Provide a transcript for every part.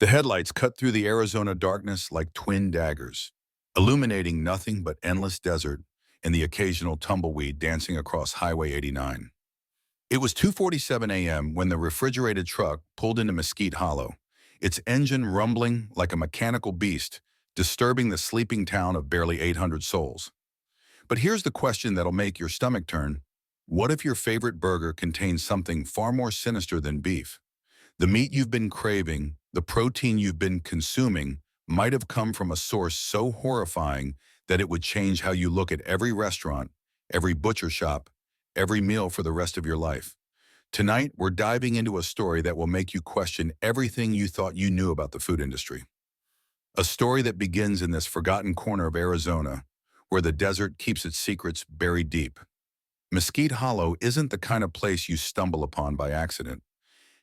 The headlights cut through the Arizona darkness like twin daggers, illuminating nothing but endless desert and the occasional tumbleweed dancing across Highway 89. It was 2:47 a.m. when the refrigerated truck pulled into Mesquite Hollow, its engine rumbling like a mechanical beast, disturbing the sleeping town of barely 800 souls. But here's the question that'll make your stomach turn. What if your favorite burger contains something far more sinister than beef? The meat you've been craving, the protein you've been consuming, might have come from a source so horrifying that it would change how you look at every restaurant, every butcher shop, every meal for the rest of your life. Tonight, we're diving into a story that will make you question everything you thought you knew about the food industry. A story that begins in this forgotten corner of Arizona, where the desert keeps its secrets buried deep. Mesquite Hollow isn't the kind of place you stumble upon by accident.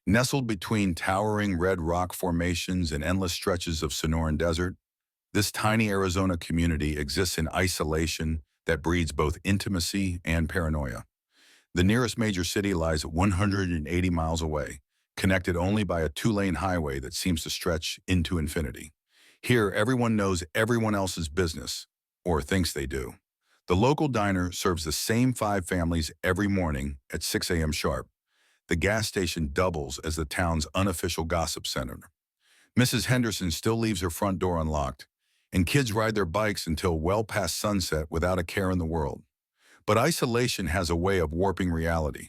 Nestled between towering red rock formations and endless stretches of Sonoran desert, this tiny Arizona community exists in isolation that breeds both intimacy and paranoia. The nearest major city lies 180 miles away, connected only by a two-lane highway that seems to stretch into infinity. Here, everyone knows everyone else's business, or thinks they do. The local diner serves the same five families every morning at 6 a.m. sharp. The gas station doubles as the town's unofficial gossip center. Mrs. Henderson still leaves her front door unlocked, and kids ride their bikes until well past sunset without a care in the world. But isolation has a way of warping reality.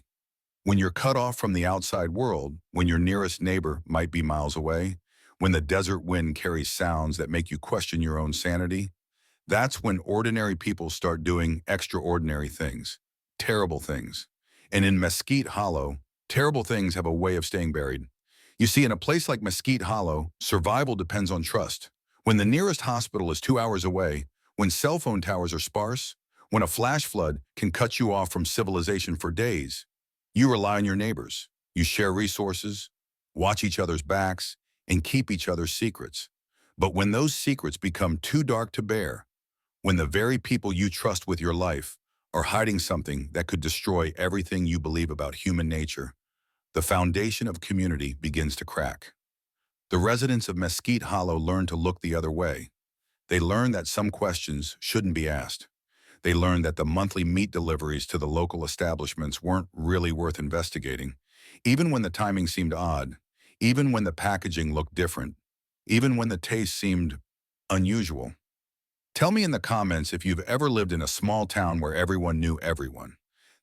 When you're cut off from the outside world, when your nearest neighbor might be miles away, when the desert wind carries sounds that make you question your own sanity, that's when ordinary people start doing extraordinary things, terrible things. And in Mesquite Hollow, terrible things have a way of staying buried. You see, in a place like Mesquite Hollow, survival depends on trust. When the nearest hospital is 2 hours away, when cell phone towers are sparse, when a flash flood can cut you off from civilization for days, you rely on your neighbors. You share resources, watch each other's backs, and keep each other's secrets. But when those secrets become too dark to bear, when the very people you trust with your life are hiding something that could destroy everything you believe about human nature, the foundation of community begins to crack. The residents of Mesquite Hollow learn to look the other way. They learn that some questions shouldn't be asked. They learn that the monthly meat deliveries to the local establishments weren't really worth investigating, even when the timing seemed odd, even when the packaging looked different, even when the taste seemed unusual. Tell me in the comments if you've ever lived in a small town where everyone knew everyone.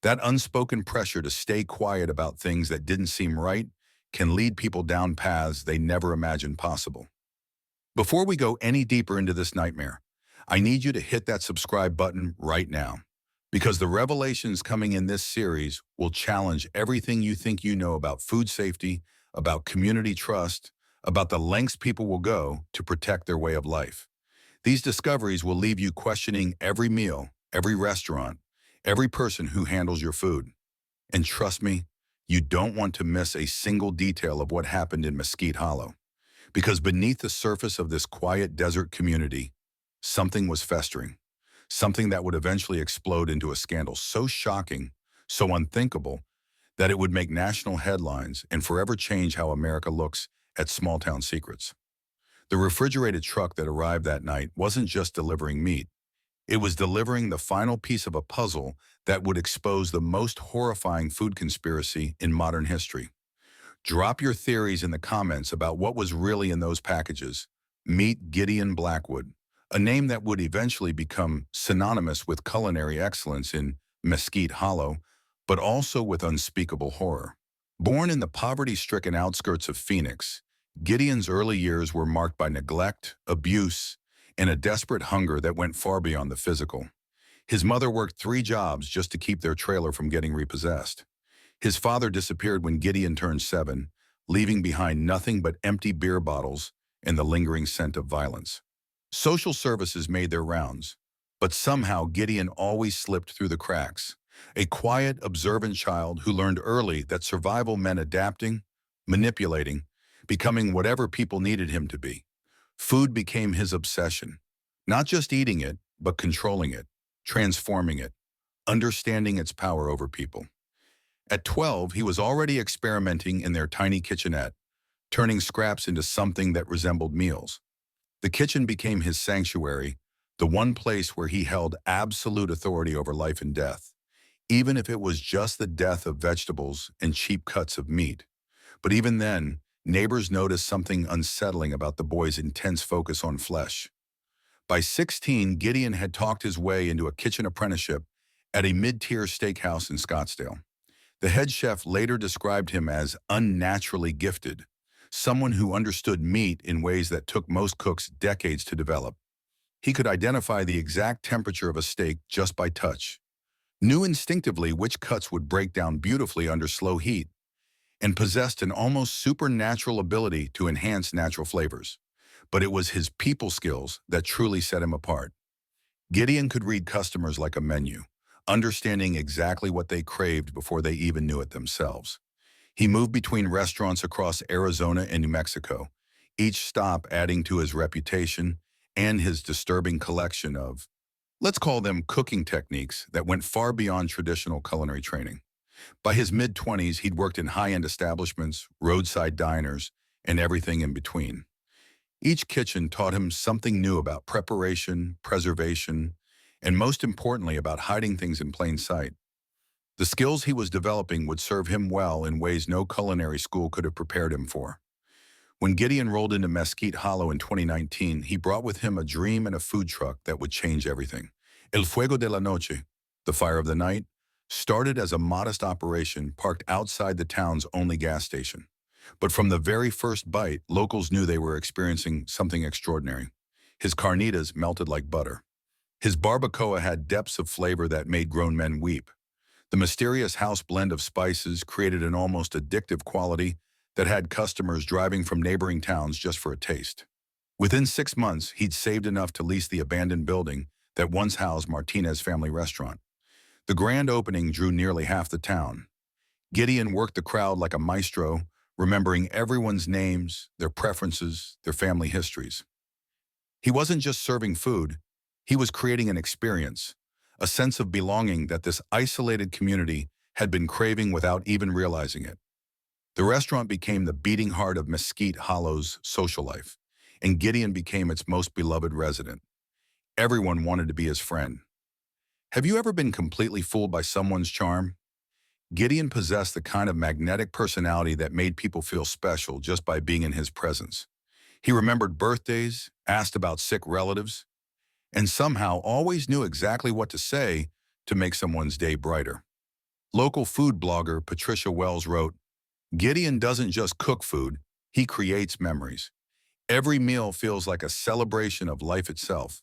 That unspoken pressure to stay quiet about things that didn't seem right can lead people down paths they never imagined possible. Before we go any deeper into this nightmare, I need you to hit that subscribe button right now, because the revelations coming in this series will challenge everything you think you know about food safety, about community trust, about the lengths people will go to protect their way of life. These discoveries will leave you questioning every meal, every restaurant, every person who handles your food. And trust me, you don't want to miss a single detail of what happened in Mesquite Hollow. Because beneath the surface of this quiet desert community, something was festering. Something that would eventually explode into a scandal so shocking, so unthinkable, that it would make national headlines and forever change how America looks at small-town secrets. The refrigerated truck that arrived that night wasn't just delivering meat. It was delivering the final piece of a puzzle that would expose the most horrifying food conspiracy in modern history. Drop your theories in the comments about what was really in those packages. Meet Gideon Blackwood, a name that would eventually become synonymous with culinary excellence in Mesquite Hollow, but also with unspeakable horror. Born in the poverty-stricken outskirts of Phoenix, Gideon's early years were marked by neglect, abuse, and a desperate hunger that went far beyond the physical. His mother worked 3 jobs just to keep their trailer from getting repossessed. His father disappeared when Gideon turned 7, leaving behind nothing but empty beer bottles and the lingering scent of violence. Social services made their rounds, but somehow Gideon always slipped through the cracks. A quiet, observant child who learned early that survival meant adapting, manipulating, becoming whatever people needed him to be. Food became his obsession. Not just eating it, but controlling it, transforming it, understanding its power over people. At 12, he was already experimenting in their tiny kitchenette, turning scraps into something that resembled meals. The kitchen became his sanctuary, the one place where he held absolute authority over life and death, even if it was just the death of vegetables and cheap cuts of meat. But even then, neighbors noticed something unsettling about the boy's intense focus on flesh. By 16, Gideon had talked his way into a kitchen apprenticeship at a mid-tier steakhouse in Scottsdale. The head chef later described him as unnaturally gifted, someone who understood meat in ways that took most cooks decades to develop. He could identify the exact temperature of a steak just by touch, knew instinctively which cuts would break down beautifully under slow heat, and possessed an almost supernatural ability to enhance natural flavors. But it was his people skills that truly set him apart. Gideon could read customers like a menu, understanding exactly what they craved before they even knew it themselves. He moved between restaurants across Arizona and New Mexico, each stop adding to his reputation and his disturbing collection of, let's call them cooking techniques that went far beyond traditional culinary training. By his mid-20s, he'd worked in high-end establishments, roadside diners, and everything in between. Each kitchen taught him something new about preparation, preservation, and most importantly about hiding things in plain sight. The skills he was developing would serve him well in ways no culinary school could have prepared him for. When Gideon rolled into Mesquite Hollow in 2019, he brought with him a dream and a food truck that would change everything. El Fuego de la Noche, the Fire of the Night, started as a modest operation parked outside the town's only gas station. But from the very first bite, locals knew they were experiencing something extraordinary. His carnitas melted like butter. His barbacoa had depths of flavor that made grown men weep. The mysterious house blend of spices created an almost addictive quality that had customers driving from neighboring towns just for a taste. Within 6 months, he'd saved enough to lease the abandoned building that once housed Martinez Family Restaurant. The grand opening drew nearly half the town. Gideon worked the crowd like a maestro, remembering everyone's names, their preferences, their family histories. He wasn't just serving food, he was creating an experience, a sense of belonging that this isolated community had been craving without even realizing it. The restaurant became the beating heart of Mesquite Hollow's social life, and Gideon became its most beloved resident. Everyone wanted to be his friend. Have you ever been completely fooled by someone's charm? Gideon possessed the kind of magnetic personality that made people feel special just by being in his presence. He remembered birthdays, asked about sick relatives, and somehow always knew exactly what to say to make someone's day brighter. Local food blogger Patricia Wells wrote, "Gideon doesn't just cook food, he creates memories. Every meal feels like a celebration of life itself."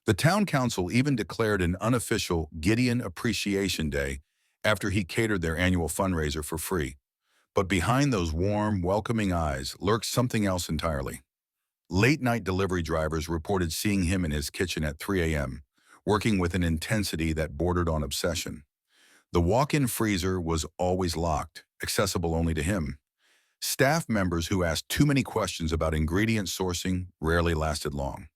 The town council even declared an unofficial Gideon Appreciation Day after he catered their annual fundraiser for free. But behind those warm, welcoming eyes lurked something else entirely. Late-night delivery drivers reported seeing him in his kitchen at 3 a.m., working with an intensity that bordered on obsession. The walk-in freezer was always locked, accessible only to him. Staff members who asked too many questions about ingredient sourcing rarely lasted long.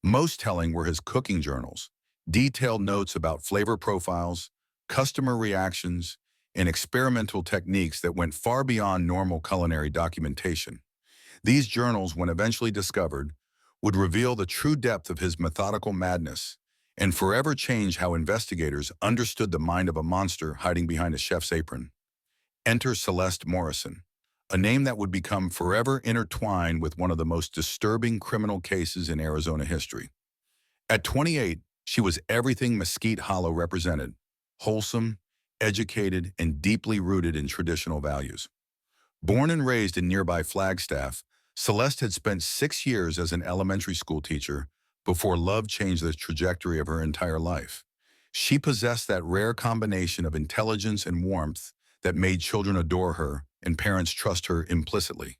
Most telling were his cooking journals, detailed notes about flavor profiles, customer reactions, and experimental techniques that went far beyond normal culinary documentation. These journals, when eventually discovered, would reveal the true depth of his methodical madness and forever change how investigators understood the mind of a monster hiding behind a chef's apron. Enter Celeste Morrison, a name that would become forever intertwined with one of the most disturbing criminal cases in Arizona history. At 28, she was everything Mesquite Hollow represented: wholesome, educated, and deeply rooted in traditional values. Born and raised in nearby Flagstaff, Celeste had spent 6 years as an elementary school teacher before love changed the trajectory of her entire life. She possessed that rare combination of intelligence and warmth that made children adore her and parents trust her implicitly.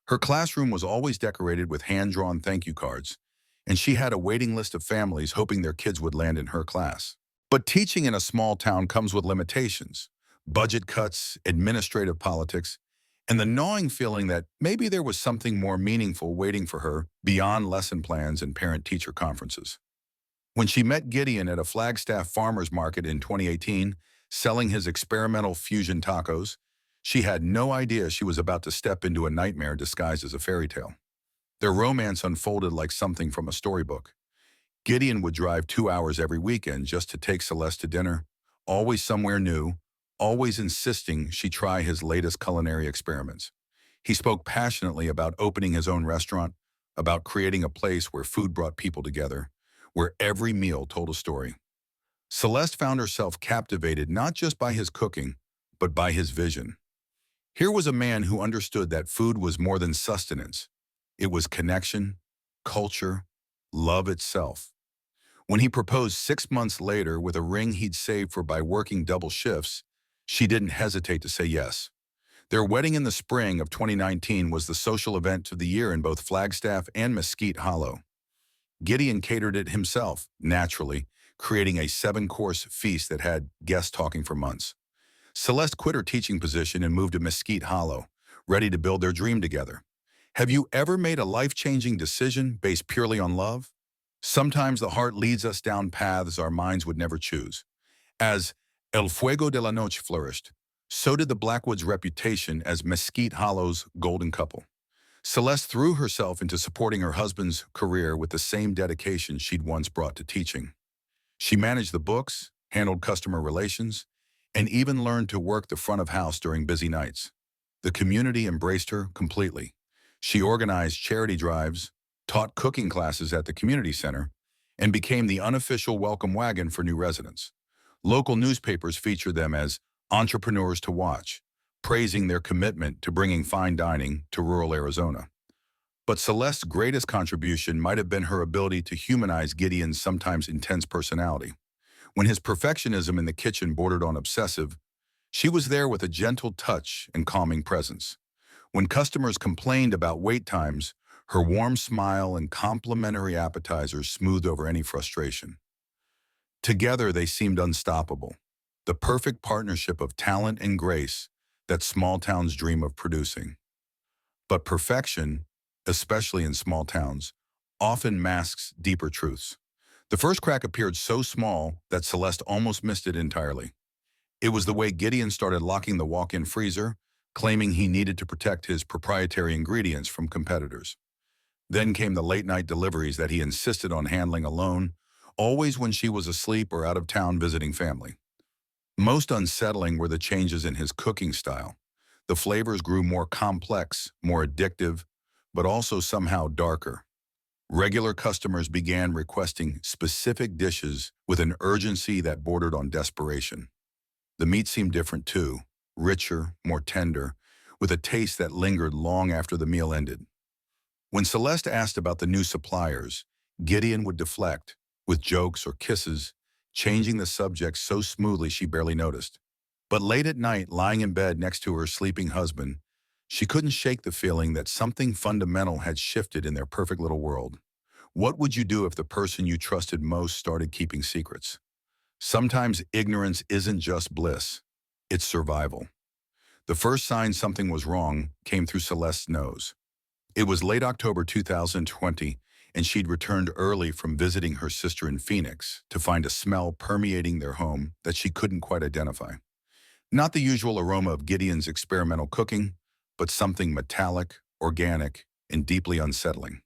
Her classroom was always decorated with hand-drawn thank you cards, and she had a waiting list of families hoping their kids would land in her class. But teaching in a small town comes with limitations: budget cuts, administrative politics, and the gnawing feeling that maybe there was something more meaningful waiting for her beyond lesson plans and parent-teacher conferences. When she met Gideon at a Flagstaff farmers market in 2018, selling his experimental fusion tacos, She had no idea she was about to step into a nightmare disguised as a fairy tale. Their romance unfolded like something from a storybook. Gideon would drive 2 hours every weekend just to take Celeste to dinner, always somewhere new, always insisting she try his latest culinary experiments. He spoke passionately about opening his own restaurant, about creating a place where food brought people together, where every meal told a story. Celeste found herself captivated not just by his cooking, but by his vision. Here was a man who understood that food was more than sustenance. It was connection, culture, love itself. When he proposed 6 months later with a ring he'd saved for by working double shifts, she didn't hesitate to say yes. Their wedding in the spring of 2019 was the social event of the year in both Flagstaff and Mesquite Hollow. Gideon catered it himself, naturally, creating a 7-course feast that had guests talking for months. Celeste quit her teaching position and moved to Mesquite Hollow, ready to build their dream together. Have you ever made a life-changing decision based purely on love? Sometimes the heart leads us down paths our minds would never choose. As El Fuego de la Noche flourished, so did the Blackwood's reputation as Mesquite Hollow's golden couple. Celeste threw herself into supporting her husband's career with the same dedication she'd once brought to teaching. She managed the books, handled customer relations, and even learned to work the front of house during busy nights. The community embraced her completely. She organized charity drives, taught cooking classes at the community center, and became the unofficial welcome wagon for new residents. Local newspapers featured them as entrepreneurs to watch, praising their commitment to bringing fine dining to rural Arizona. But Celeste's greatest contribution might have been her ability to humanize Gideon's sometimes intense personality. When his perfectionism in the kitchen bordered on obsessive, she was there with a gentle touch and calming presence. When customers complained about wait times, her warm smile and complimentary appetizers smoothed over any frustration. Together, they seemed unstoppable, the perfect partnership of talent and grace that small towns dream of producing. But perfection, especially in small towns, often masks deeper truths. The first crack appeared so small that Celeste almost missed it entirely. It was the way Gideon started locking the walk-in freezer, claiming he needed to protect his proprietary ingredients from competitors. Then came the late-night deliveries that he insisted on handling alone, always when she was asleep or out of town visiting family. Most unsettling were the changes in his cooking style. The flavors grew more complex, more addictive, but also somehow darker. Regular customers began requesting specific dishes with an urgency that bordered on desperation. The meat seemed different too, richer, more tender, with a taste that lingered long after the meal ended. When Celeste asked about the new suppliers, Gideon would deflect, with jokes or kisses, changing the subject so smoothly she barely noticed. But late at night, lying in bed next to her sleeping husband, she couldn't shake the feeling that something fundamental had shifted in their perfect little world. What would you do if the person you trusted most started keeping secrets? Sometimes ignorance isn't just bliss, it's survival. The first sign something was wrong came through Celeste's nose. It was late October 2020, and she'd returned early from visiting her sister in Phoenix to find a smell permeating their home that she couldn't quite identify. Not the usual aroma of Gideon's experimental cooking, but something metallic, organic, and deeply unsettling.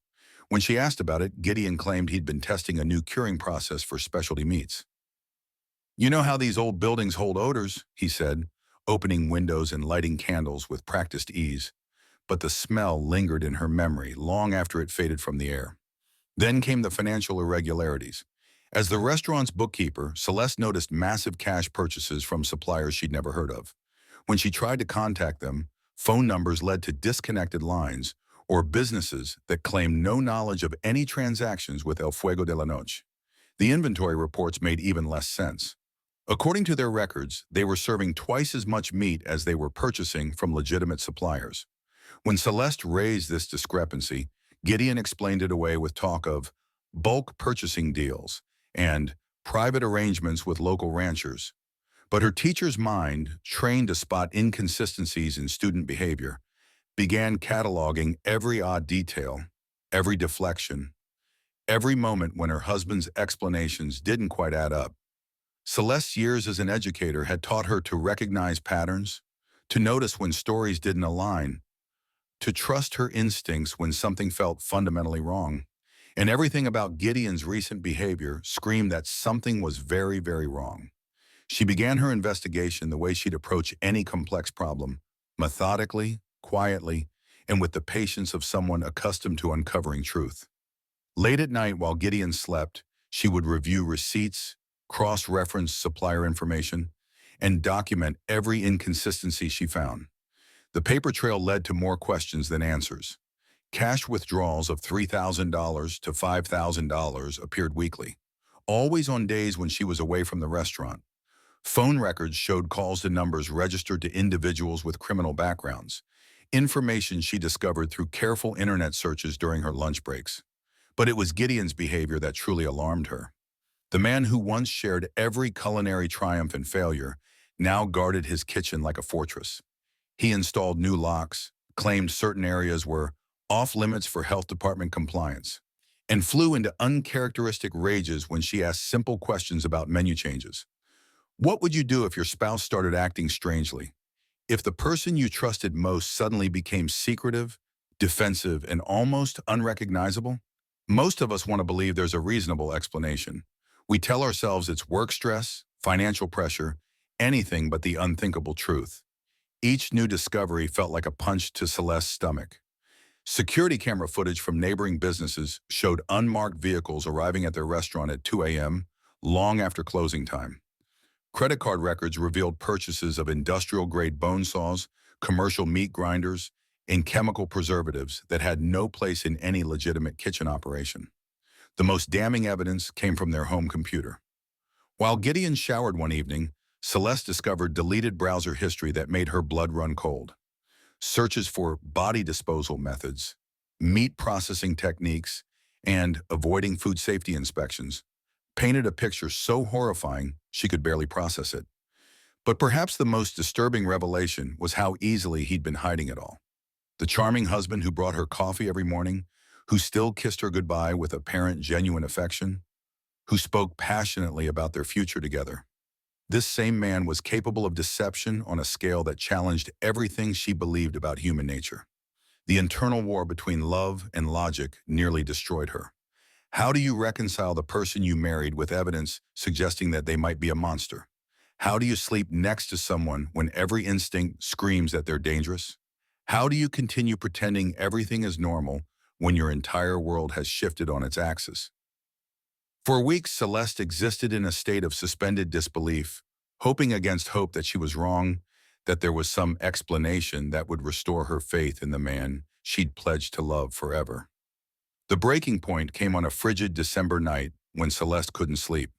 When she asked about it, Gideon claimed he'd been testing a new curing process for specialty meats. "You know how these old buildings hold odors," he said, opening windows and lighting candles with practiced ease. But the smell lingered in her memory long after it faded from the air. Then came the financial irregularities. As the restaurant's bookkeeper, Celeste noticed massive cash purchases from suppliers she'd never heard of. When she tried to contact them, phone numbers led to disconnected lines or businesses that claimed no knowledge of any transactions with El Fuego de la Noche. The inventory reports made even less sense. According to their records, they were serving twice as much meat as they were purchasing from legitimate suppliers. When Celeste raised this discrepancy, Gideon explained it away with talk of bulk purchasing deals and private arrangements with local ranchers. But her teacher's mind, trained to spot inconsistencies in student behavior, began cataloging every odd detail, every deflection, every moment when her husband's explanations didn't quite add up. Celeste's years as an educator had taught her to recognize patterns, to notice when stories didn't align, to trust her instincts when something felt fundamentally wrong. And everything about Gideon's recent behavior screamed that something was very, very wrong. She began her investigation the way she'd approach any complex problem, methodically, quietly, and with the patience of someone accustomed to uncovering truth. Late at night while Gideon slept, she would review receipts, cross-reference supplier information, and document every inconsistency she found. The paper trail led to more questions than answers. Cash withdrawals of $3,000 to $5,000 appeared weekly, always on days when she was away from the restaurant. Phone records showed calls to numbers registered to individuals with criminal backgrounds, information she discovered through careful internet searches during her lunch breaks. But it was Gideon's behavior that truly alarmed her. The man who once shared every culinary triumph and failure now guarded his kitchen like a fortress. He installed new locks, claimed certain areas were off-limits for health department compliance, and flew into uncharacteristic rages when she asked simple questions about menu changes. What would you do if your spouse started acting strangely? If the person you trusted most suddenly became secretive, defensive, and almost unrecognizable? Most of us want to believe there's a reasonable explanation. We tell ourselves it's work stress, financial pressure, anything but the unthinkable truth. Each new discovery felt like a punch to Celeste's stomach. Security camera footage from neighboring businesses showed unmarked vehicles arriving at their restaurant at 2 a.m., long after closing time. Credit card records revealed purchases of industrial-grade bone saws, commercial meat grinders, and chemical preservatives that had no place in any legitimate kitchen operation. The most damning evidence came from their home computer. While Gideon showered one evening, Celeste discovered deleted browser history that made her blood run cold. Searches for body disposal methods, meat processing techniques, and avoiding food safety inspections painted a picture so horrifying she could barely process it. But perhaps the most disturbing revelation was how easily he'd been hiding it all. The charming husband who brought her coffee every morning, who still kissed her goodbye with apparent genuine affection, who spoke passionately about their future together. This same man was capable of deception on a scale that challenged everything she believed about human nature. The internal war between love and logic nearly destroyed her. How do you reconcile the person you married with evidence suggesting that they might be a monster? How do you sleep next to someone when every instinct screams that they're dangerous? How do you continue pretending everything is normal when your entire world has shifted on its axis? For weeks, Celeste existed in a state of suspended disbelief, hoping against hope that she was wrong, that there was some explanation that would restore her faith in the man she'd pledged to love forever. The breaking point came on a frigid December night when Celeste couldn't sleep.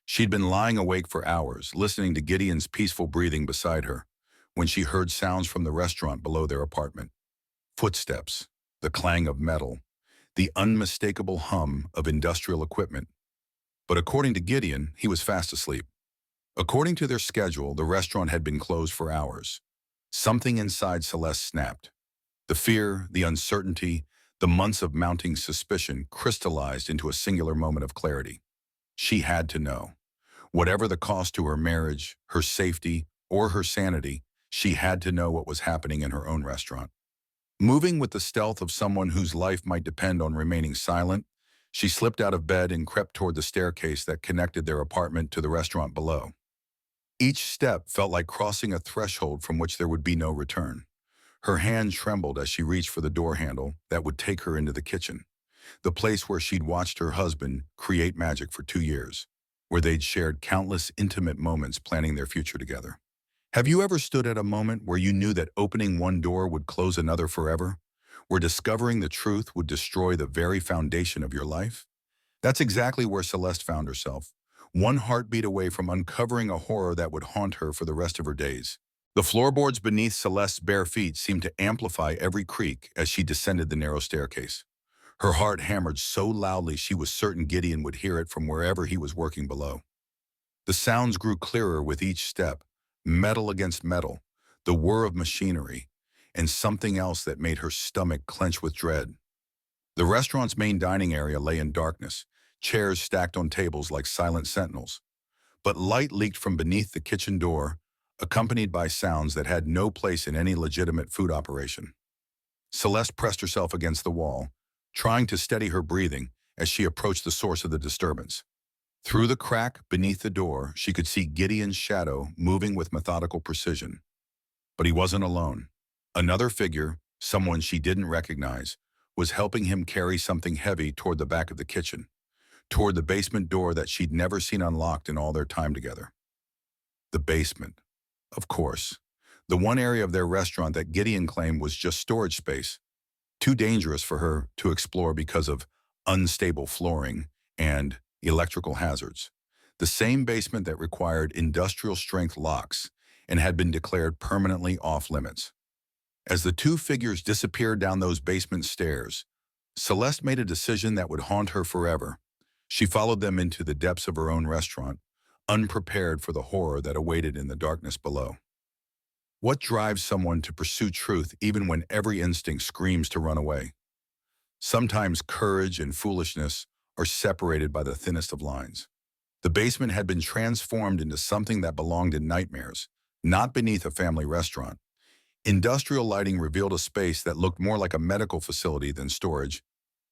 She'd been lying awake for hours, listening to Gideon's peaceful breathing beside her, when she heard sounds from the restaurant below their apartment. Footsteps, the clang of metal, the unmistakable hum of industrial equipment. But according to Gideon, he was fast asleep. According to their schedule, the restaurant had been closed for hours. Something inside Celeste snapped. The fear, the uncertainty, the months of mounting suspicion crystallized into a singular moment of clarity. She had to know. Whatever the cost to her marriage, her safety, or her sanity, she had to know what was happening in her own restaurant. Moving with the stealth of someone whose life might depend on remaining silent, she slipped out of bed and crept toward the staircase that connected their apartment to the restaurant below. Each step felt like crossing a threshold from which there would be no return. Her hand trembled as she reached for the door handle that would take her into the kitchen, the place where she'd watched her husband create magic for 2 years, where they'd shared countless intimate moments planning their future together. Have you ever stood at a moment where you knew that opening one door would close another forever? Where discovering the truth would destroy the very foundation of your life? That's exactly where Celeste found herself, one heartbeat away from uncovering a horror that would haunt her for the rest of her days. The floorboards beneath Celeste's bare feet seemed to amplify every creak as she descended the narrow staircase. Her heart hammered so loudly she was certain Gideon would hear it from wherever he was working below. The sounds grew clearer with each step, metal against metal, the whir of machinery, and something else that made her stomach clench with dread. The restaurant's main dining area lay in darkness, chairs stacked on tables like silent sentinels. But light leaked from beneath the kitchen door, accompanied by sounds that had no place in any legitimate food operation. Celeste pressed herself against the wall, trying to steady her breathing as she approached the source of the disturbance. Through the crack beneath the door, she could see Gideon's shadow moving with methodical precision. But he wasn't alone. Another figure, someone she didn't recognize, was helping him carry something heavy toward the back of the kitchen, toward the basement door that she'd never seen unlocked in all their time together. The basement. Of course. The one area of their restaurant that Gideon claimed was just storage space, too dangerous for her to explore because of unstable flooring and electrical hazards. The same basement that required industrial-strength locks and had been declared permanently off-limits. As the two figures disappeared down those basement stairs, Celeste made a decision that would haunt her forever. She followed them into the depths of her own restaurant, unprepared for the horror that awaited in the darkness below. What drives someone to pursue truth even when every instinct screams to run away? Sometimes courage and foolishness are separated by the thinnest of lines. The basement had been transformed into something that belonged in nightmares, not beneath a family restaurant. Industrial lighting revealed a space that looked more like a medical facility than storage.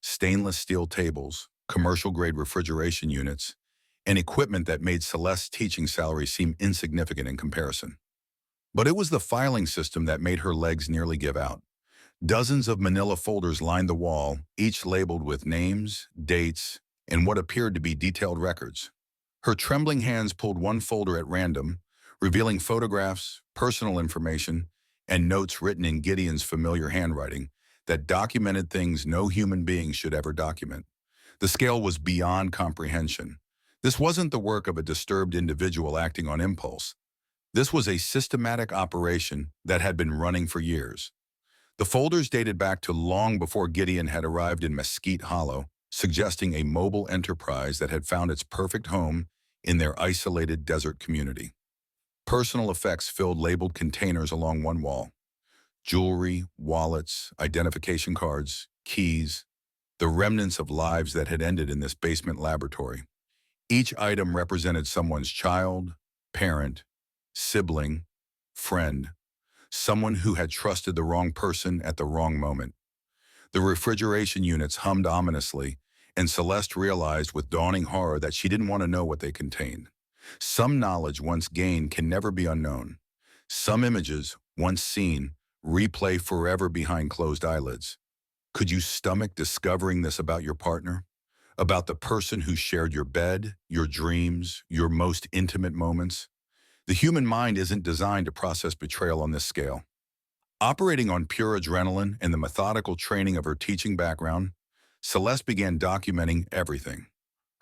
Stainless steel tables, commercial-grade refrigeration units, and equipment that made Celeste's teaching salary seem insignificant in comparison. But it was the filing system that made her legs nearly give out. Dozens of manila folders lined the wall, each labeled with names, dates, and what appeared to be detailed records. Her trembling hands pulled one folder at random, revealing photographs, personal information, and notes written in Gideon's familiar handwriting that documented things no human being should ever document. The scale was beyond comprehension. This wasn't the work of a disturbed individual acting on impulse. This was a systematic operation that had been running for years. The folders dated back to long before Gideon had arrived in Mesquite Hollow, suggesting a mobile enterprise that had found its perfect home in their isolated desert community. Personal effects filled labeled containers along one wall. Jewelry, wallets, identification cards, keys, the remnants of lives that had ended in this basement laboratory. Each item represented someone's child, parent, sibling, friend, someone who had trusted the wrong person at the wrong moment. The refrigeration units hummed ominously, and Celeste realized with dawning horror that she didn't want to know what they contained. Some knowledge once gained can never be unknown. Some images, once seen, replay forever behind closed eyelids. Could you stomach discovering this about your partner? About the person who shared your bed, your dreams, your most intimate moments? The human mind isn't designed to process betrayal on this scale. Operating on pure adrenaline and the methodical training of her teaching background, Celeste began documenting everything.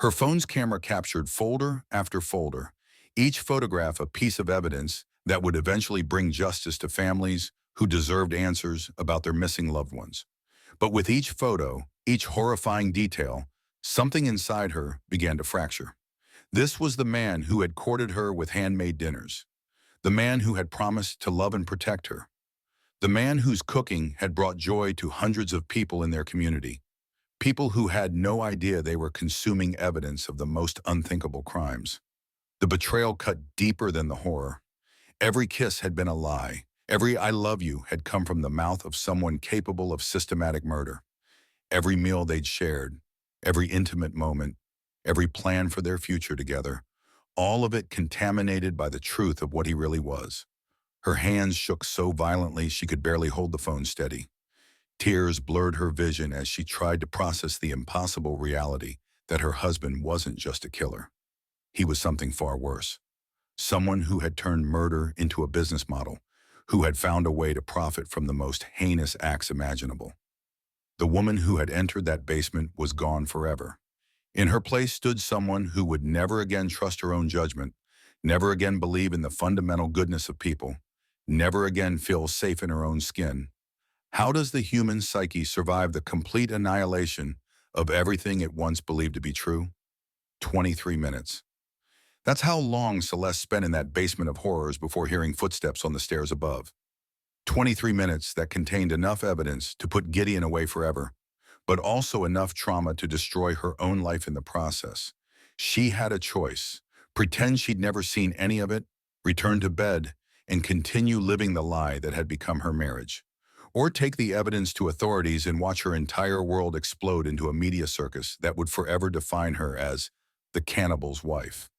Her phone's camera captured folder after folder, each photograph a piece of evidence that would eventually bring justice to families who deserved answers about their missing loved ones. But with each photo, each horrifying detail, something inside her began to fracture. This was the man who had courted her with handmade dinners, the man who had promised to love and protect her, the man whose cooking had brought joy to hundreds of people in their community, people who had no idea they were consuming evidence of the most unthinkable crimes. The betrayal cut deeper than the horror. Every kiss had been a lie. Every "I love you" had come from the mouth of someone capable of systematic murder. Every meal they'd shared, every intimate moment, every plan for their future together, all of it contaminated by the truth of what he really was. Her hands shook so violently she could barely hold the phone steady. Tears blurred her vision as she tried to process the impossible reality that her husband wasn't just a killer. He was something far worse. Someone who had turned murder into a business model, who had found a way to profit from the most heinous acts imaginable. The woman who had entered that basement was gone forever. In her place stood someone who would never again trust her own judgment, never again believe in the fundamental goodness of people, never again feel safe in her own skin. How does the human psyche survive the complete annihilation of everything it once believed to be true? 23 minutes. That's how long Celeste spent in that basement of horrors before hearing footsteps on the stairs above. 23 minutes that contained enough evidence to put Gideon away forever, but also enough trauma to destroy her own life in the process. She had a choice: pretend she'd never seen any of it, return to bed, and continue living the lie that had become her marriage. Or take the evidence to authorities and watch her entire world explode into a media circus that would forever define her as the cannibal's wife.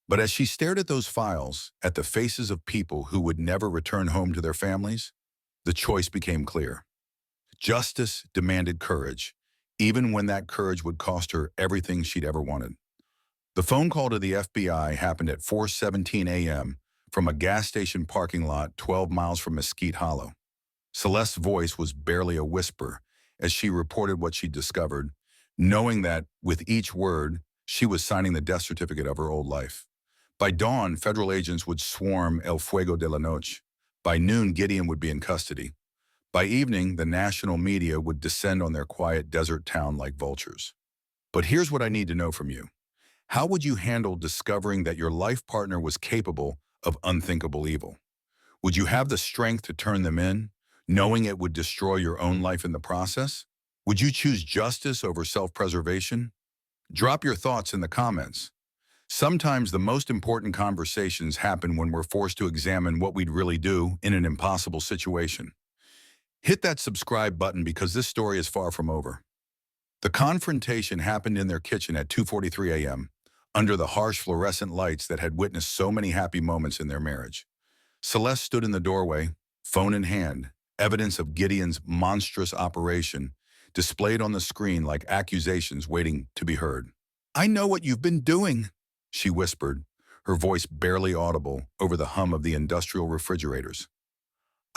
But as she stared at those files, at the faces of people who would never return home to their families, the choice became clear. Justice demanded courage, even when that courage would cost her everything she'd ever wanted. The phone call to the FBI happened at 4:17 a.m. from a gas station parking lot 12 miles from Mesquite Hollow. Celeste's voice was barely a whisper as she reported what she'd discovered, knowing that, with each word, she was signing the death certificate of her old life. By dawn, federal agents would swarm El Fuego de la Noche. By noon, Gideon would be in custody. By evening, the national media would descend on their quiet desert town like vultures. But here's what I need to know from you. How would you handle discovering that your life partner was capable of unthinkable evil? Would you have the strength to turn them in, knowing it would destroy your own life in the process? Would you choose justice over self-preservation? Drop your thoughts in the comments. Sometimes the most important conversations happen when we're forced to examine what we'd really do in an impossible situation. Hit that subscribe button because this story is far from over. The confrontation happened in their kitchen at 2:43 a.m., under the harsh fluorescent lights that had witnessed so many happy moments in their marriage. Celeste stood in the doorway, phone in hand, evidence of Gideon's monstrous operation displayed on the screen like accusations waiting to be heard. "I know what you've been doing," she whispered, her voice barely audible over the hum of the industrial refrigerators.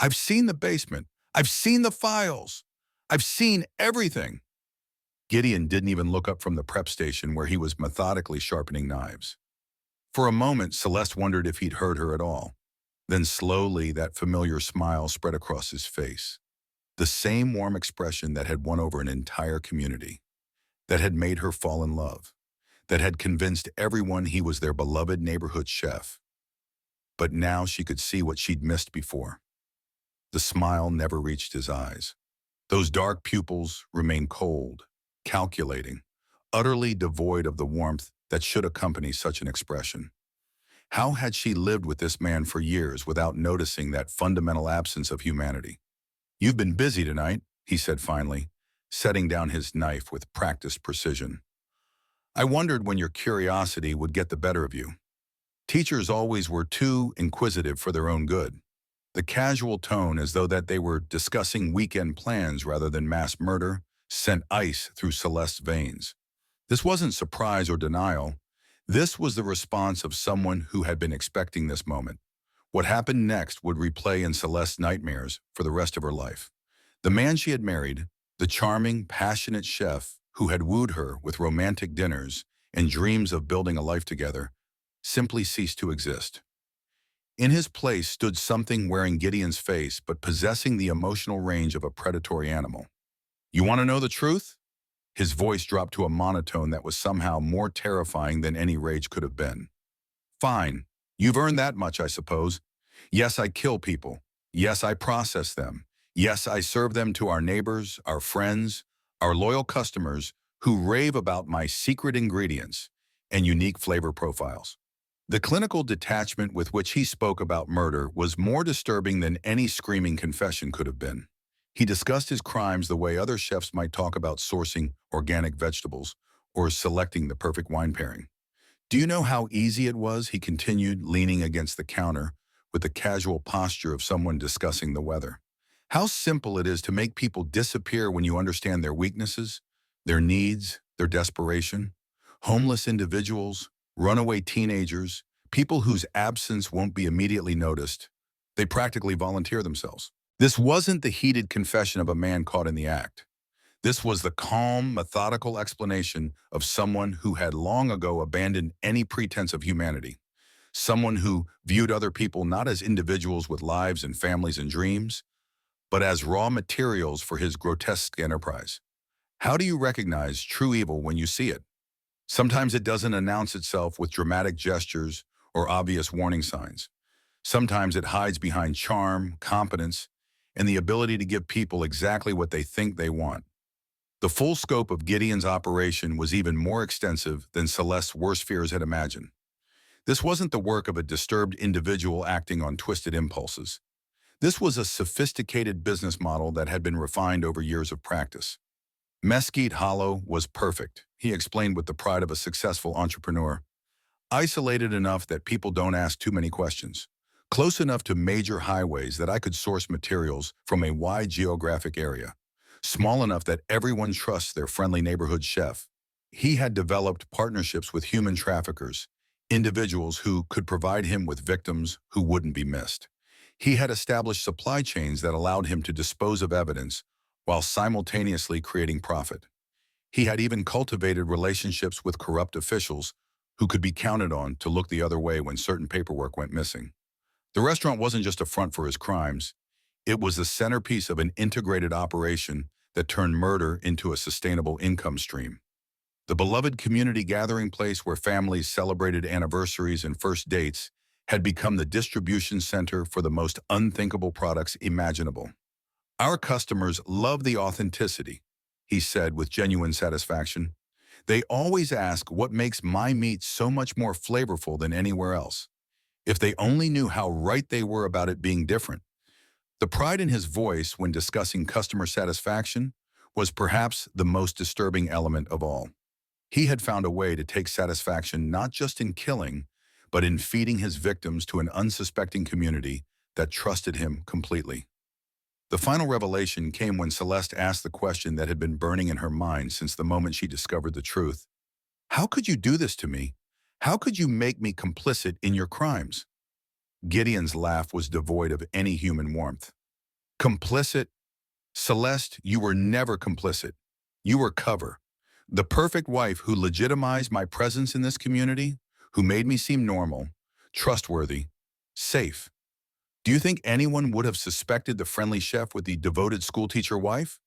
"I've seen the basement. I've seen the files. I've seen everything." Gideon didn't even look up from the prep station where he was methodically sharpening knives. For a moment, Celeste wondered if he'd heard her at all. Then slowly, that familiar smile spread across his face. The same warm expression that had won over an entire community, that had made her fall in love, that had convinced everyone he was their beloved neighborhood chef. But now she could see what she'd missed before. The smile never reached his eyes. Those dark pupils remained cold, calculating, utterly devoid of the warmth that should accompany such an expression. How had she lived with this man for years without noticing that fundamental absence of humanity? "You've been busy tonight," he said finally, setting down his knife with practiced precision. "I wondered when your curiosity would get the better of you. Teachers always were too inquisitive for their own good." The casual tone, as though that they were discussing weekend plans rather than mass murder, sent ice through Celeste's veins. This wasn't surprise or denial. This was the response of someone who had been expecting this moment. What happened next would replay in Celeste's nightmares for the rest of her life. The man she had married, the charming, passionate chef who had wooed her with romantic dinners and dreams of building a life together, simply ceased to exist. In his place stood something wearing Gideon's face but possessing the emotional range of a predatory animal. "You want to know the truth?" His voice dropped to a monotone that was somehow more terrifying than any rage could have been. "Fine. You've earned that much, I suppose. Yes, I kill people. Yes, I process them. Yes, I serve them to our neighbors, our friends, our loyal customers who rave about my secret ingredients and unique flavor profiles." The clinical detachment with which he spoke about murder was more disturbing than any screaming confession could have been. He discussed his crimes the way other chefs might talk about sourcing organic vegetables or selecting the perfect wine pairing. "Do you know how easy it was?" he continued, leaning against the counter with the casual posture of someone discussing the weather. "How simple it is to make people disappear when you understand their weaknesses, their needs, their desperation. Homeless individuals, runaway teenagers, people whose absence won't be immediately noticed. They practically volunteer themselves." This wasn't the heated confession of a man caught in the act. This was the calm, methodical explanation of someone who had long ago abandoned any pretense of humanity. Someone who viewed other people not as individuals with lives and families and dreams, but as raw materials for his grotesque enterprise. How do you recognize true evil when you see it? Sometimes it doesn't announce itself with dramatic gestures or obvious warning signs. Sometimes it hides behind charm, competence, and the ability to give people exactly what they think they want. The full scope of Gideon's operation was even more extensive than Celeste's worst fears had imagined. This wasn't the work of a disturbed individual acting on twisted impulses. This was a sophisticated business model that had been refined over years of practice. Mesquite Hollow was perfect, he explained with the pride of a successful entrepreneur. Isolated enough that people don't ask too many questions. Close enough to major highways that I could source materials from a wide geographic area. Small enough that everyone trusts their friendly neighborhood chef. He had developed partnerships with human traffickers, individuals who could provide him with victims who wouldn't be missed. He had established supply chains that allowed him to dispose of evidence while simultaneously creating profit. He had even cultivated relationships with corrupt officials who could be counted on to look the other way when certain paperwork went missing. The restaurant wasn't just a front for his crimes. It was the centerpiece of an integrated operation that turned murder into a sustainable income stream. The beloved community gathering place where families celebrated anniversaries and first dates had become the distribution center for the most unthinkable products imaginable. Our customers love the authenticity, he said with genuine satisfaction. They always ask what makes my meat so much more flavorful than anywhere else. If they only knew how right they were about it being different. The pride in his voice when discussing customer satisfaction was perhaps the most disturbing element of all. He had found a way to take satisfaction not just in killing, but in feeding his victims to an unsuspecting community that trusted him completely. The final revelation came when Celeste asked the question that had been burning in her mind since the moment she discovered the truth. How could you do this to me? How could you make me complicit in your crimes? Gideon's laugh was devoid of any human warmth. Complicit? Celeste, you were never complicit. You were cover. The perfect wife who legitimized my presence in this community, who made me seem normal, trustworthy, safe. Do you think anyone would have suspected the friendly chef with the devoted schoolteacher wife?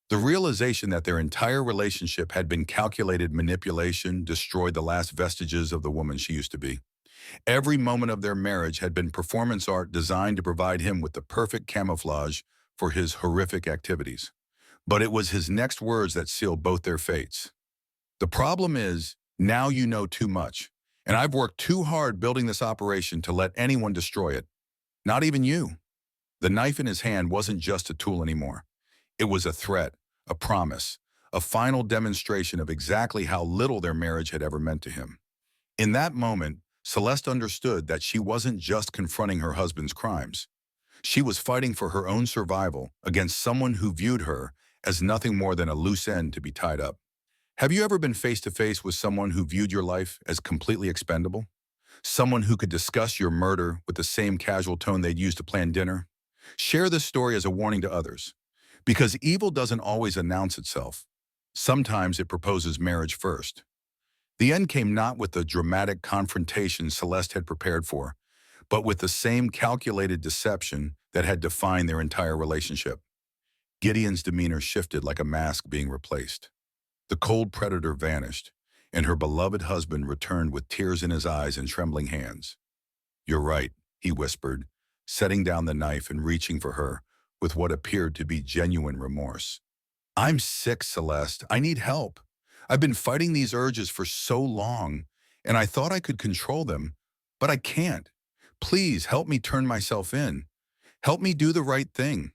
The realization that their entire relationship had been calculated manipulation destroyed the last vestiges of the woman she used to be. Every moment of their marriage had been performance art designed to provide him with the perfect camouflage for his horrific activities. But it was his next words that sealed both their fates. The problem is, now you know too much, and I've worked too hard building this operation to let anyone destroy it. Not even you. The knife in his hand wasn't just a tool anymore. It was a threat, a promise, a final demonstration of exactly how little their marriage had ever meant to him. In that moment, Celeste understood that she wasn't just confronting her husband's crimes. She was fighting for her own survival against someone who viewed her as nothing more than a loose end to be tied up. Have you ever been face to face with someone who viewed your life as completely expendable? Someone who could discuss your murder with the same casual tone they'd use to plan dinner? Share this story as a warning to others. Because evil doesn't always announce itself. Sometimes it proposes marriage first. The end came not with the dramatic confrontation Celeste had prepared for, but with the same calculated deception that had defined their entire relationship. Gideon's demeanor shifted like a mask being replaced. The cold predator vanished, and her beloved husband returned with tears in his eyes and trembling hands. "You're right," he whispered, setting down the knife and reaching for her with what appeared to be genuine remorse. "I'm sick, Celeste. I need help. I've been fighting these urges for so long, and I thought I could control them, but I can't. Please help me turn myself in. Help me do the right thing."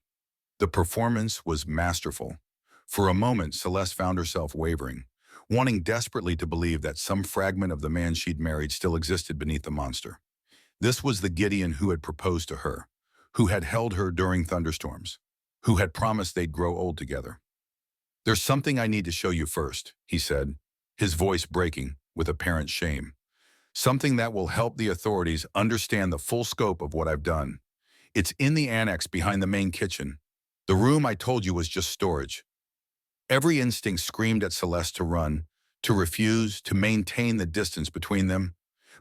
The performance was masterful. For a moment, Celeste found herself wavering, wanting desperately to believe that some fragment of the man she'd married still existed beneath the monster. This was the Gideon who had proposed to her, who had held her during thunderstorms, who had promised they'd grow old together. "There's something I need to show you first," he said, his voice breaking with apparent shame. "Something that will help the authorities understand the full scope of what I've done. It's in the annex behind the main kitchen. The room I told you was just storage." Every instinct screamed at Celeste to run, to refuse, to maintain the distance between them.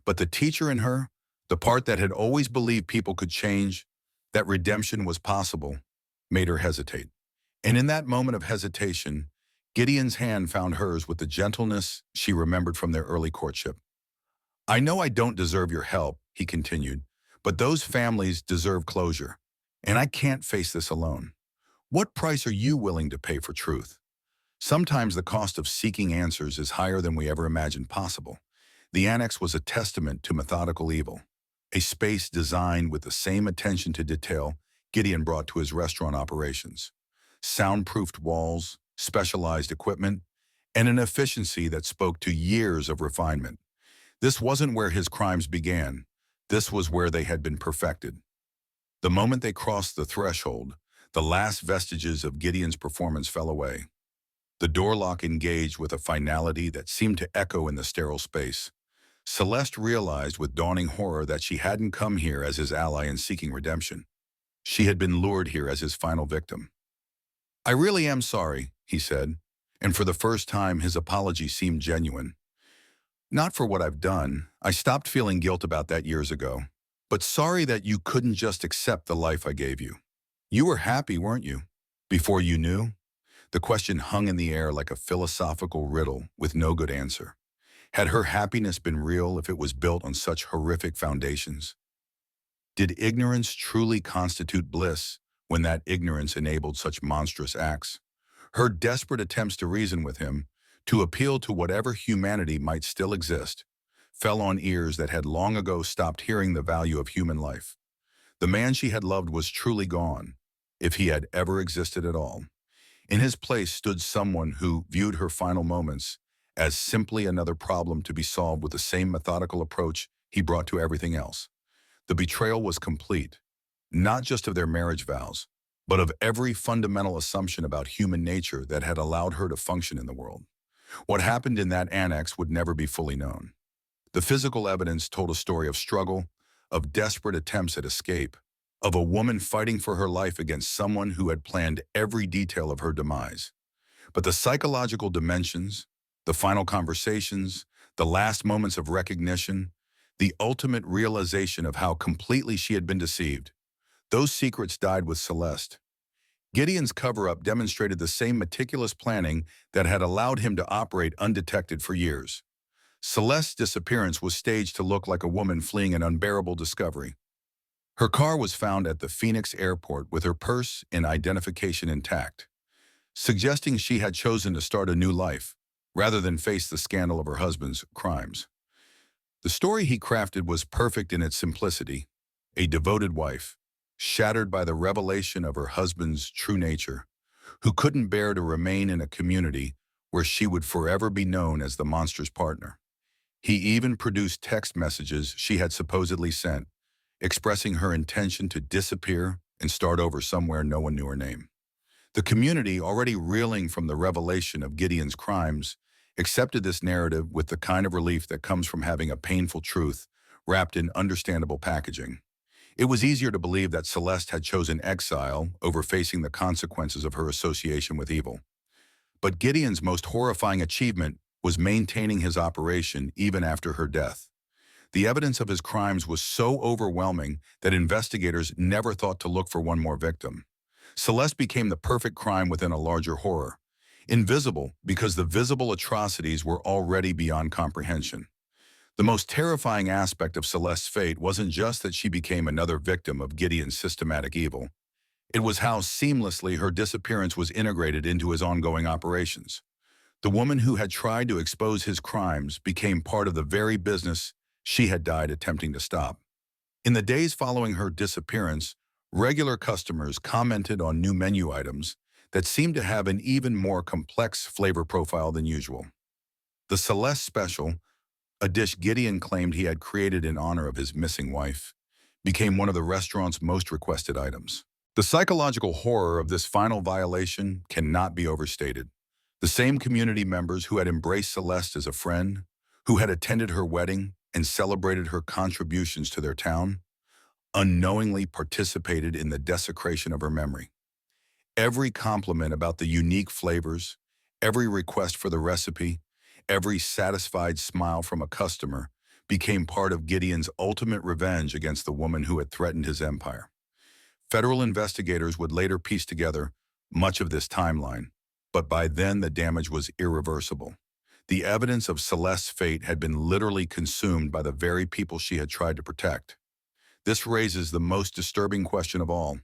But the teacher in her, the part that had always believed people could change, that redemption was possible, made her hesitate. And in that moment of hesitation, Gideon's hand found hers with the gentleness she remembered from their early courtship. "I know I don't deserve your help," he continued, "but those families deserve closure, and I can't face this alone. What price are you willing to pay for truth? Sometimes the cost of seeking answers is higher than we ever imagined possible. The annex was a testament to methodical evil, a space designed with the same attention to detail Gideon brought to his restaurant operations. Soundproofed walls, specialized equipment, and an efficiency that spoke to years of refinement. This wasn't where his crimes began. This was where they had been perfected. The moment they crossed the threshold, the last vestiges of Gideon's performance fell away. The door lock engaged with a finality that seemed to echo in the sterile space. Celeste realized with dawning horror that she hadn't come here as his ally in seeking redemption. She had been lured here as his final victim. "I really am sorry," he said, and for the first time his apology seemed genuine. "Not for what I've done. I stopped feeling guilt about that years ago. But sorry that you couldn't just accept the life I gave you. You were happy, weren't you? Before you knew?" The question hung in the air like a philosophical riddle with no good answer. Had her happiness been real if it was built on such horrific foundations? Did ignorance truly constitute bliss when that ignorance enabled such monstrous acts? Her desperate attempts to reason with him, to appeal to whatever humanity might still exist, fell on ears that had long ago stopped hearing the value of human life. The man she had loved was truly gone, if he had ever existed at all. In his place stood someone who viewed her final moments as simply another problem to be solved with the same methodical approach he brought to everything else. The betrayal was complete, not just of their marriage vows, but of every fundamental assumption about human nature that had allowed her to function in the world. What happened in that annex would never be fully known. The physical evidence told a story of struggle, of desperate attempts at escape, of a woman fighting for her life against someone who had planned every detail of her demise. But the psychological dimensions, the final conversations, the last moments of recognition, the ultimate realization of how completely she had been deceived, those secrets died with Celeste. Gideon's cover-up demonstrated the same meticulous planning that had allowed him to operate undetected for years. Celeste's disappearance was staged to look like a woman fleeing an unbearable discovery. Her car was found at the Phoenix airport with her purse and identification intact, suggesting she had chosen to start a new life, rather than face the scandal of her husband's crimes. The story he crafted was perfect in its simplicity: a devoted wife, shattered by the revelation of her husband's true nature, who couldn't bear to remain in a community where she would forever be known as the monster's partner. He even produced text messages she had supposedly sent, expressing her intention to disappear and start over somewhere no one knew her name. The community, already reeling from the revelation of Gideon's crimes, accepted this narrative with the kind of relief that comes from having a painful truth wrapped in understandable packaging. It was easier to believe that Celeste had chosen exile over facing the consequences of her association with evil. But Gideon's most horrifying achievement was maintaining his operation even after her death. The evidence of his crimes was so overwhelming that investigators never thought to look for one more victim. Celeste became the perfect crime within a larger horror. Invisible because the visible atrocities were already beyond comprehension. The most terrifying aspect of Celeste's fate wasn't just that she became another victim of Gideon's systematic evil. It was how seamlessly her disappearance was integrated into his ongoing operations. The woman who had tried to expose his crimes became part of the very business she had died attempting to stop. In the days following her disappearance, regular customers commented on new menu items that seemed to have an even more complex flavor profile than usual. The Celeste Special, a dish Gideon claimed he had created in honor of his missing wife, became one of the restaurant's most requested items. The psychological horror of this final violation cannot be overstated. The same community members who had embraced Celeste as a friend, who had attended her wedding and celebrated her contributions to their town, unknowingly participated in the desecration of her memory. Every compliment about the unique flavors, every request for the recipe, every satisfied smile from a customer became part of Gideon's ultimate revenge against the woman who had threatened his empire. Federal investigators would later piece together much of this timeline, but by then the damage was irreversible. The evidence of Celeste's fate had been literally consumed by the very people she had tried to protect. This raises the most disturbing question of all.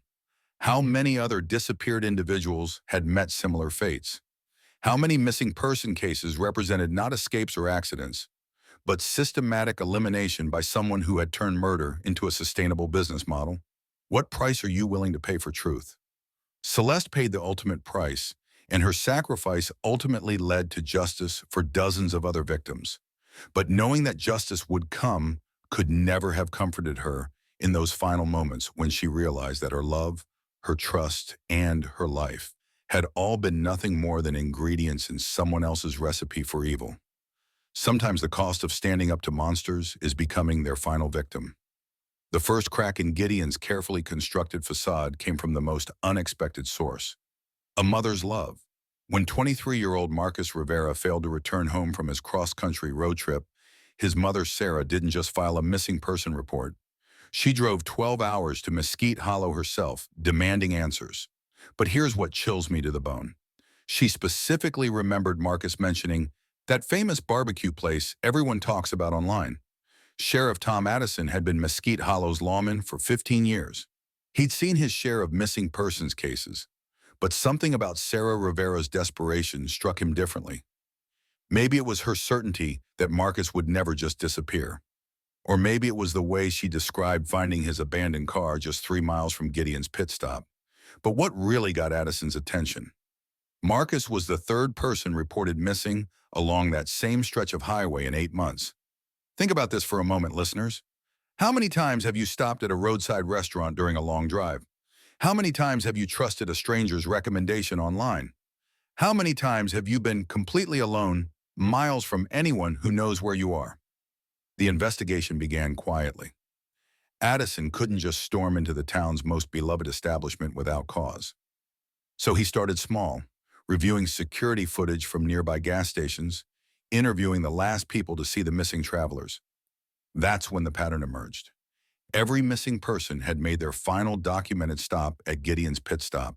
How many other disappeared individuals had met similar fates? How many missing person cases represented not escapes or accidents, but systematic elimination by someone who had turned murder into a sustainable business model. What price are you willing to pay for truth? Celeste paid the ultimate price, and her sacrifice ultimately led to justice for dozens of other victims. But knowing that justice would come could never have comforted her in those final moments when she realized that her love, her trust, and her life had all been nothing more than ingredients in someone else's recipe for evil. Sometimes the cost of standing up to monsters is becoming their final victim. The first crack in Gideon's carefully constructed facade came from the most unexpected source: a mother's love. When 23-year-old Marcus Rivera failed to return home from his cross-country road trip, his mother Sarah didn't just file a missing person report. She drove 12 hours to Mesquite Hollow herself, demanding answers. But here's what chills me to the bone. She specifically remembered Marcus mentioning that famous barbecue place everyone talks about online. Sheriff Tom Addison had been Mesquite Hollow's lawman for 15 years. He'd seen his share of missing persons cases, but something about Sarah Rivera's desperation struck him differently. Maybe it was her certainty that Marcus would never just disappear. Or maybe it was the way she described finding his abandoned car just 3 miles from Gideon's pit stop. But what really got Addison's attention? Marcus was the third person reported missing along that same stretch of highway in 8 months. Think about this for a moment, listeners. How many times have you stopped at a roadside restaurant during a long drive? How many times have you trusted a stranger's recommendation online? How many times have you been completely alone, miles from anyone who knows where you are? The investigation began quietly. Addison couldn't just storm into the town's most beloved establishment without cause. So he started small, reviewing security footage from nearby gas stations, interviewing the last people to see the missing travelers. That's when the pattern emerged. Every missing person had made their final documented stop at Gideon's pit stop.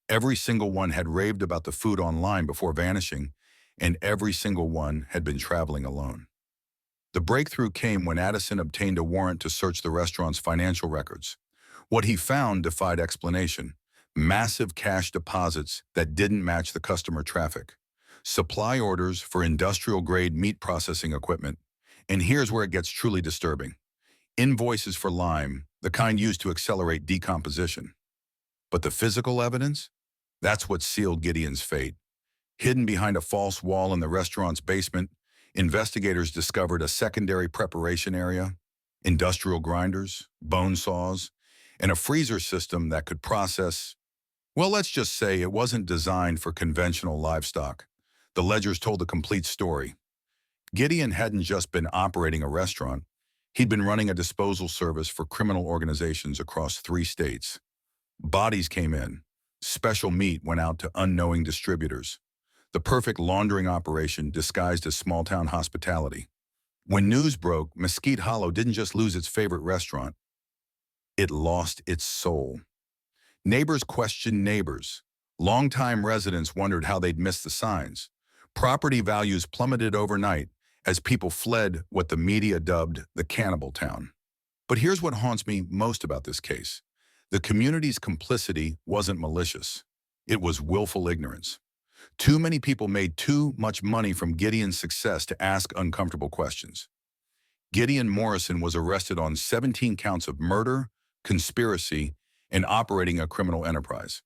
Every single one had raved about the food online before vanishing, and every single one had been traveling alone. The breakthrough came when Addison obtained a warrant to search the restaurant's financial records. What he found defied explanation: massive cash deposits that didn't match the customer traffic, supply orders for industrial-grade meat processing equipment, and here's where it gets truly disturbing: invoices for lime, the kind used to accelerate decomposition. But the physical evidence? That's what sealed Gideon's fate. Hidden behind a false wall in the restaurant's basement, investigators discovered a secondary preparation area, industrial grinders, bone saws, and a freezer system that could process, well, let's just say it wasn't designed for conventional livestock. The ledgers told the complete story. Gideon hadn't just been operating a restaurant. He'd been running a disposal service for criminal organizations across 3 states. Bodies came in. Special meat went out to unknowing distributors. The perfect laundering operation disguised as small-town hospitality. When news broke, Mesquite Hollow didn't just lose its favorite restaurant. It lost its soul. Neighbors questioned neighbors. Longtime residents wondered how they'd missed the signs. Property values plummeted overnight as people fled what the media dubbed the cannibal town. But here's what haunts me most about this case. The community's complicity wasn't malicious. It was willful ignorance. Too many people made too much money from Gideon's success to ask uncomfortable questions. Gideon Morrison was arrested on 17 counts of murder, conspiracy, and operating a criminal enterprise.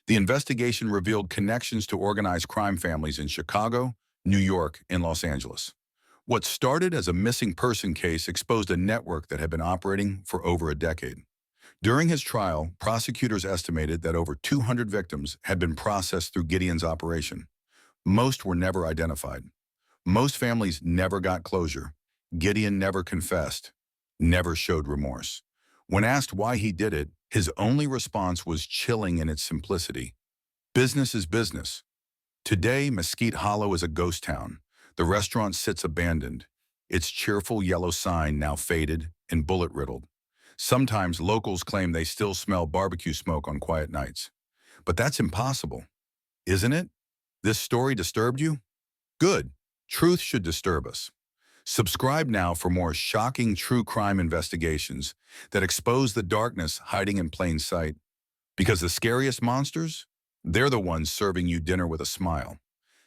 The investigation revealed connections to organized crime families in Chicago, New York, and Los Angeles. What started as a missing person case exposed a network that had been operating for over a decade. During his trial, prosecutors estimated that over 200 victims had been processed through Gideon's operation. Most were never identified. Most families never got closure. Gideon never confessed, never showed remorse. When asked why he did it, his only response was chilling in its simplicity. Business is business. Today, Mesquite Hollow is a ghost town. The restaurant sits abandoned, its cheerful yellow sign now faded and bullet-riddled. Sometimes locals claim they still smell barbecue smoke on quiet nights. But that's impossible, isn't it? This story disturbed you? Good. Truth should disturb us. Subscribe now for more shocking true crime investigations that expose the darkness hiding in plain sight. Because the scariest monsters? They're the ones serving you dinner with a smile.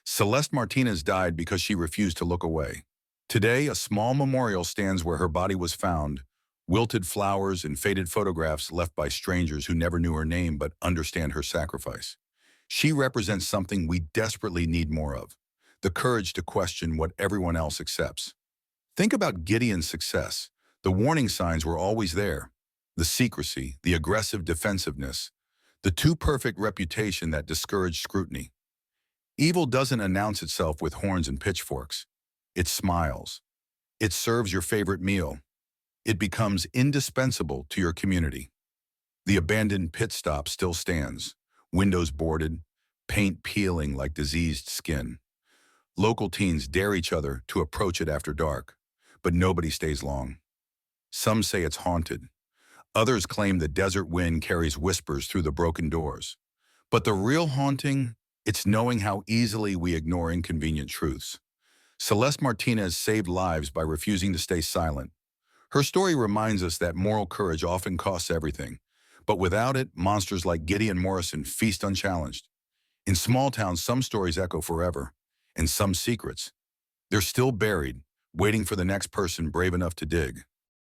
Celeste Martinez died because she refused to look away. Today, a small memorial stands where her body was found, wilted flowers and faded photographs left by strangers who never knew her name but understand her sacrifice. She represents something we desperately need more of, the courage to question what everyone else accepts. Think about Gideon's success. The warning signs were always there. The secrecy, the aggressive defensiveness, the too perfect reputation that discouraged scrutiny. Evil doesn't announce itself with horns and pitchforks. It smiles. It serves your favorite meal. It becomes indispensable to your community. The abandoned pit stop still stands, windows boarded, paint peeling like diseased skin. Local teens dare each other to approach it after dark, but nobody stays long. Some say it's haunted. Others claim the desert wind carries whispers through the broken doors. But the real haunting, it's knowing how easily we ignore inconvenient truths. Celeste Martinez saved lives by refusing to stay silent. Her story reminds us that moral courage often costs everything, but without it, monsters like Gideon Morrison feast unchallenged. In small towns, some stories echo forever, and some secrets, they're still buried, waiting for the next person brave enough to dig.